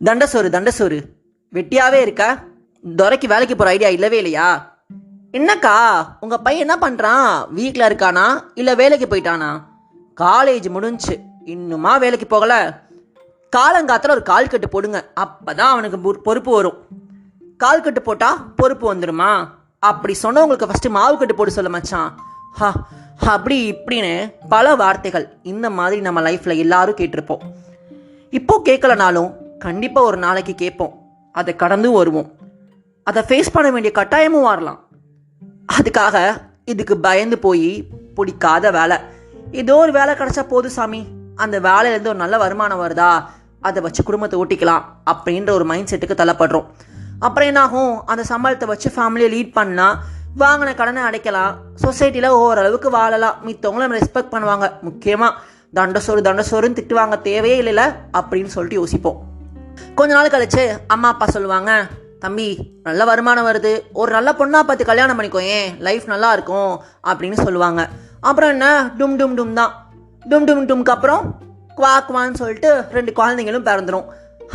தண்டசோறு தண்டசோறு வெட்டியாவே இருக்கா? துரைக்கு வேலைக்கு போகிற ஐடியா இல்லவே இல்லையா? என்னக்கா உங்கள் பையன் என்ன பண்ணுறான்? வீட்டில் இருக்கானா இல்லை வேலைக்கு போயிட்டானா? காலேஜ் முடிஞ்சு இன்னுமா வேலைக்கு போகலை? காலங்காத்தில் ஒரு கால் கட்டு போடுங்க, அப்போ தான் அவனுக்கு பொறுப்பு வரும். கால் கட்டு போட்டால் பொறுப்பு வந்துடுமா? அப்படி சொன்னவங்களுக்கு ஃபஸ்ட்டு மாவு கட்டு போட்டு சொல்ல மச்சான். ஹா அப்படி இப்படின்னு பல வார்த்தைகள் இந்த மாதிரி நம்ம லைஃப்பில் எல்லாரும் கேட்டிருப்போம். இப்போ கேட்கலனாலும் கண்டிப்பாக ஒரு நாளைக்கு கேட்போம். அதை கடந்து வருவோம். அதை ஃபேஸ் பண்ண வேண்டிய கட்டாயமும் வரலாம். அதுக்காக இதுக்கு பயந்து போய் பிடிக்காத வேலை, ஏதோ ஒரு வேலை கிடச்சா போதும் சாமி, அந்த வேலையிலேருந்து ஒரு நல்ல வருமானம் வருதா அதை வச்சு குடும்பத்தை ஓட்டிக்கலாம் அப்படின்ற ஒரு மைண்ட் செட்டுக்கு தள்ளப்படுறோம். அப்புறம் என்னாகும்? அந்த சம்பளத்தை வச்சு ஃபேமிலியை லீட் பண்ணால் வாங்கின கடனை அடைக்கலாம், சொசைட்டியில் ஓரளவுக்கு வாழலாம், மித்தவங்களும் நம்ம ரெஸ்பெக்ட் பண்ணுவாங்க. முக்கியமாக தண்டசோறுன்னு திட்டுவாங்க, தேவையே இல்லைல்ல அப்படின்னு சொல்லிட்டு யோசிப்போம். கொஞ்ச நாள் கழிச்சு அம்மா அப்பா சொல்லுவாங்க, தம்பி நல்ல வருமானம் வருது, ஒரு நல்ல பொண்ணா பார்த்து கல்யாணம் பண்ணிக்கோ, ஏன் லைஃப் நல்லா இருக்கும் அப்படின்னு சொல்லுவாங்க. அப்புறம் என்ன, டும் டும் டும் தான். டும்க்கு அப்புறம் குவான்னு சொல்லிட்டு 2 குழந்தைங்களும் பிறந்துடும்.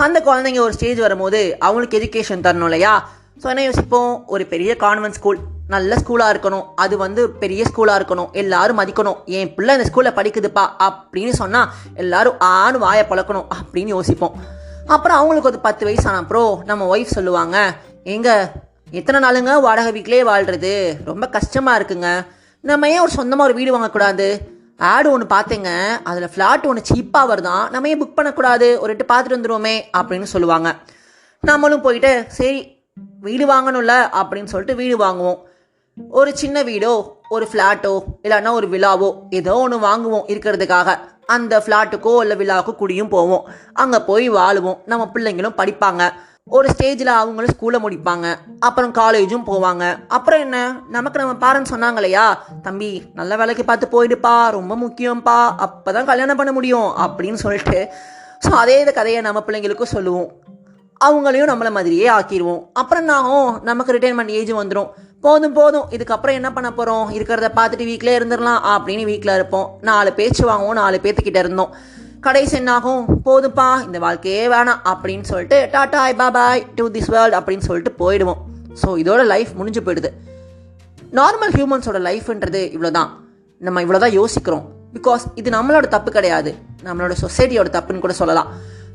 அந்த குழந்தைங்க ஒரு ஸ்டேஜ் வரும்போது அவங்களுக்கு எஜுகேஷன் தரணும் இல்லையா? ஸோ என்ன யோசிப்போம்? ஒரு பெரிய கான்வென்ட் ஸ்கூல், நல்ல ஸ்கூலாக இருக்கணும், அது பெரிய ஸ்கூலாக இருக்கணும், எல்லாரும் மதிக்கணும், என் பிள்ளை இந்த ஸ்கூலில் படிக்குதுப்பா அப்படின்னு சொன்னால் எல்லாரும் ஆணு வாயை பழக்கணும் அப்படின்னு யோசிப்போம். அப்புறம் அவங்களுக்கு ஒரு 10 வயசு ஆன அப்புறம் நம்ம ஒய்ஃப் சொல்லுவாங்க, எங்க எத்தனை நாளுங்க வாடகை வீட்டிலே வாழ்கிறது, ரொம்ப கஷ்டமாக இருக்குங்க, நம்ம ஏன் ஒரு சொந்தமாக ஒரு வீடு வாங்கக்கூடாது? ஆடு ஒன்று பார்த்தேங்க, அதில் ஃப்ளாட் ஒன்று சீப்பாக வருதான், நம்ம ஏன் புக் பண்ணக்கூடாது, ஒரு 8 பார்த்துட்டு வந்துடுவோமே அப்படின்னு சொல்லுவாங்க. நம்மளும் போயிட்டு சரி வீடு வாங்கணும்ல அப்படின்னு சொல்லிட்டு வீடு வாங்குவோம். ஒரு சின்ன வீடோ ஒரு ஃப்ளாட்டோ இல்லைன்னா ஒரு விழாவோ ஏதோ ஒன்று வாங்குவோம் இருக்கிறதுக்காக. அந்த ஃப்ளாட்டுக்கோ இல்லை விழாவுக்கோ குடியும் போவோம், அங்கே போய் வாழுவோம். நம்ம பிள்ளைங்களும் படிப்பாங்க, ஒரு ஸ்டேஜில் அவங்களும் ஸ்கூலை முடிப்பாங்க, அப்புறம் காலேஜும் போவாங்க. அப்புறம் என்ன, நமக்கு நம்ம பேரண்ட்ஸ் சொன்னாங்க இல்லையா, தம்பி நல்ல வேலைக்கு பார்த்து போயிடுப்பா, ரொம்ப முக்கியம்ப்பா, அப்போ தான் கல்யாணம் பண்ண முடியும் அப்படின்னு சொல்லிட்டு. ஸோ அதே கதையை நம்ம பிள்ளைங்களுக்கும் சொல்லுவோம், அவங்களையும் நம்மளை மாதிரியே ஆக்கிடுவோம். அப்புறம் நாகும் நமக்கு ரிட்டைர்மெண்ட் ஏஜ் வந்துடும். போதும் இதுக்கப்புறம் என்ன பண்ண போகிறோம், இருக்கிறத பார்த்துட்டு வீட்டிலே இருந்துடலாம் அப்படின்னு வீட்டில் இருப்போம். 4 பேச்சு வாங்குவோம், 4 பேர்த்துக்கிட்ட இருந்தோம். கடைசி என்னாகும், போதுப்பா இந்த வாழ்க்கையே வேணாம் அப்படின்னு சொல்லிட்டு tata bye to this world அப்படின்னு சொல்லிட்டு போயிடுவோம். ஸோ இதோட லைஃப் முடிஞ்சு போயிடுது. நார்மல் ஹியூமன்ஸோட லைஃப்ன்றது இவ்வளோதான். நம்ம இவ்வளோதான் யோசிக்கிறோம். பிகாஸ் இது நம்மளோட தப்பு கிடையாது, நம்மளோட சொசைட்டியோட தப்புன்னு கூட சொல்லலாம்.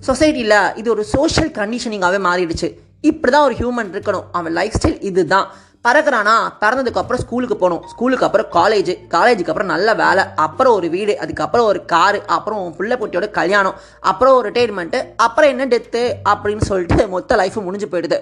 சொசைட்டியில் இது ஒரு சோஷியல் கண்டிஷனிங்காகவே மாறிடுச்சு. இப்படி தான் ஒரு ஹியூமன் இருக்கணும், அவன் லைஃப் ஸ்டைல் இது தான். பறக்கிறானா, பிறந்ததுக்கு அப்புறம் ஸ்கூலுக்கு போகணும், ஸ்கூலுக்கு அப்புறம் காலேஜுக்கு அப்புறம் நல்ல வேலை, அப்புறம் ஒரு வீடு, அதுக்கப்புறம் ஒரு காரு, அப்புறம் பிள்ளை குட்டியோட கல்யாணம், அப்புறம் ஒரு ரிட்டைர்மெண்ட்டு, அப்புறம் என்ன டெத்து அப்படின்னு சொல்லிட்டு மொத்த லைஃபும் முடிஞ்சு போயிடுது.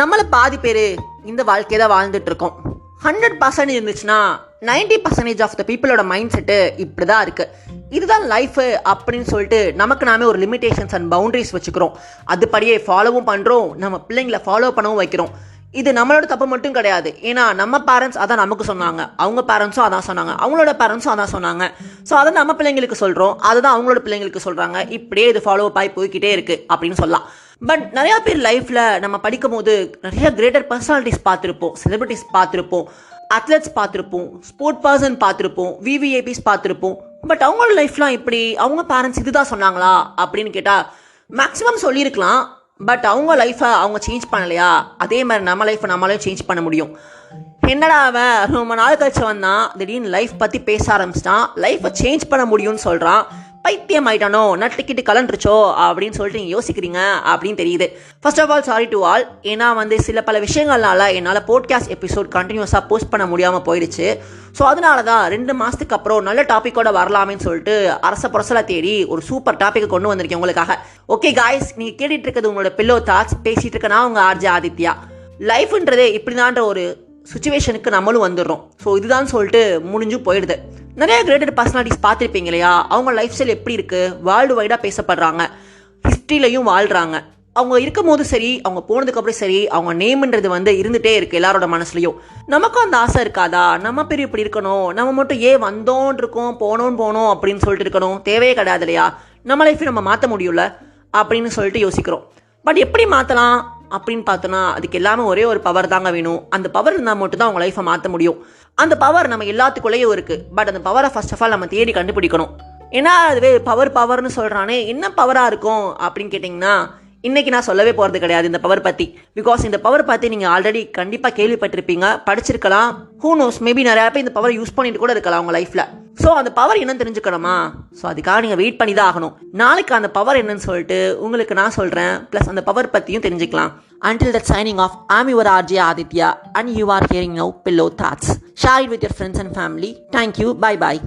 நம்மளை பாதி பேர் இந்த வாழ்க்கையை தான் வாழ்ந்துட்டு இருக்கோம். 100% இருந்துச்சுன்னா 90% ஆஃப் த பீப்புளோட மைண்ட் செட்டு இப்படி தான் இருக்குது. இதுதான் லைஃபு அப்படின்னு சொல்லிட்டு நமக்கு நாமே ஒரு லிமிடேஷன்ஸ் அண்ட் பவுண்டரிஸ் வச்சுக்கிறோம். அதுபடியே ஃபாலோவும் பண்ணுறோம், நம்ம பிள்ளைங்களை ஃபாலோ பண்ணவும் வைக்கிறோம். இது நம்மளோட தப்பு மட்டும் கிடையாது. ஏன்னா நம்ம பேரண்ட்ஸ் அதான் நமக்கு சொன்னாங்க, அவங்க பேரண்ட்ஸும் அதான் சொன்னாங்க, அவங்களோட பேரண்ட்ஸும் அதான் சொன்னாங்க. ஸோ அதை நம்ம பிள்ளைங்களுக்கு சொல்கிறோம், அதுதான் அவங்களோட பிள்ளைங்களுக்கு சொல்கிறாங்க. இப்படியே இது ஃபாலோ ஆகி போய்கிட்டே இருக்குது அப்படின்னு சொல்லலாம். பட் நிறையா பேர் லைஃப்பில் நம்ம படிக்கும் போது நிறைய கிரேட்டர் பர்சனாலிட்டிஸ் பார்த்துருப்போம், செலிபிரிட்டிஸ் பார்த்துருப்போம், அத்லெட்ஸ் பார்த்துருப்போம், ஸ்போர்ட் பர்சன் பார்த்துருப்போம், விவிஐபிஸ் பார்த்துருப்போம். பட் அவங்களோட லைஃப்லாம் இப்படி அவங்க பேரண்ட்ஸ் இதுதான் சொன்னாங்களா அப்படின்னு கேட்டால் மேக்ஸிமம் சொல்லியிருக்கலாம். பட் அவங்க லைஃப்பை அவங்க சேஞ்ச் பண்ணலையா? அதே மாதிரி நம்ம லைஃப்பை நம்மளே சேஞ்ச் பண்ண முடியும். என்னடா அவன் ரொம்ப நாள் கழிச்சு வந்தான், திடீர்னு லைஃப் பற்றி பேச ஆரம்பிச்சிட்டான், லைஃப்பை சேஞ்ச் பண்ண முடியும்னு சொல்கிறான், பைத்தியம் ஆயிட்டானோ, நட்டுக்கிட்டு கலண்டுருச்சோ அப்படின்னு சொல்லிட்டு நீங்கள் யோசிக்கிறீங்க அப்படின்னு தெரியுது. First of all sorry to all. ஏன்னா சில பல விஷயங்கள்னால என்னால் போட்காஸ்ட் எபிசோட் கண்டினியூஸாக போஸ்ட் பண்ண முடியாமல் போயிடுச்சு. ஸோ அதனால தான் 2 மாதத்துக்கு அப்புறம் நல்ல டாப்பிக்கோட வரலாமேன்னு சொல்லிட்டு அரச புரசலை தேடி ஒரு சூப்பர் டாப்பிக்கை கொண்டு வந்திருக்கேன் உங்களுக்காக. ஓகே காய்ஸ், நீங்கள் கேட்டுட்டு இருக்கிறது உங்களோட பில்லோ தாட்ஸ். பேசிகிட்டு இருக்கேன் நான் உங்கள் ஆர்ஜே ஆதித்யா. லைஃப்ன்றதே இப்படிதான்ற ஒரு சுச்சுவேஷனுக்கு நம்மளும் வந்துடுறோம். ஸோ இதுதான் சொல்லிட்டு முடிஞ்சும் போயிடுது. நிறைய கிரேட்டட் பர்சனாலிட்டிஸ் பார்த்துருப்பீங்க இல்லையா? அவங்க லைஃப் ஸ்டைல் எப்படி இருக்குது, வேர்ல்டு வைடாக பேசப்படுறாங்க, ஹிஸ்ட்ரியிலையும் வாழ்கிறாங்க. அவங்க இருக்கும் போது சரி, அவங்க போனதுக்கப்புறம் சரி, அவங்க நேம்ன்றது இருந்துகிட்டே இருக்குது எல்லாரோட மனசுலையும். நமக்கும் அந்த ஆசை இருக்காதா, நம்ம பேர் இப்படி இருக்கணும், நம்ம மட்டும் ஏன் வந்தோன்னு இருக்கோம், போனோம் அப்படின்னு சொல்லிட்டு இருக்கணும்? தேவையே கிடையாது இல்லையா? நம்ம லைஃப்பை நம்ம மாற்ற முடியும்ல அப்படின்னு சொல்லிட்டு யோசிக்கிறோம். பட் எப்படி மாற்றலாம் அப்படின்னு பார்த்தோன்னா அதுக்கு எல்லாமே ஒரே ஒரு பவர் தாங்க வேணும். அந்த பவர் இருந்தால் மட்டும் தான் அவங்க லைஃப்பை மாற்ற முடியும். அந்த பவர் நம்ம எல்லாத்துக்குள்ளேயும் இருக்குது. பட் அந்த பவரை ஃபர்ஸ்ட் ஆஃப் ஆல் நம்ம தேடி கண்டுபிடிக்கணும். ஏன்னா அதுவே பவர்னு சொல்கிறானே, என்ன பவராக இருக்கும் அப்படின்னு கேட்டிங்கன்னா, இன்னைக்கு நான் சொல்லவே போகிறது கிடையாது இந்த பவர் பற்றி. பிகாஸ் இந்த பவர் பற்றி நீங்கள் ஆல்ரெடி கண்டிப்பாக கேள்விப்பட்டிருப்பீங்க, படிச்சிருக்கலாம். ஹூ நோஸ், மேபி நிறையா பேர் இந்த பவர் யூஸ் பண்ணிட்டு கூட இருக்கலாம் உங்கள் லைஃப்பில். ஸோ அந்த பவர் என்னன்னு தெரிஞ்சுக்கணுமா? ஸோ அதுக்காக நீங்கள் வெயிட் பண்ணி தான் ஆகணும். நாளைக்கு அந்த பவர் என்னன்னு சொல்லிட்டு உங்களுக்கு நான் சொல்கிறேன். ப்ளஸ் அந்த பவர் பற்றியும் தெரிஞ்சுக்கலாம். Until that, signing off, I'm your RJ Aditya and you are hearing now Pillow Thoughts. Share it with your friends and family. Thank you. Bye bye.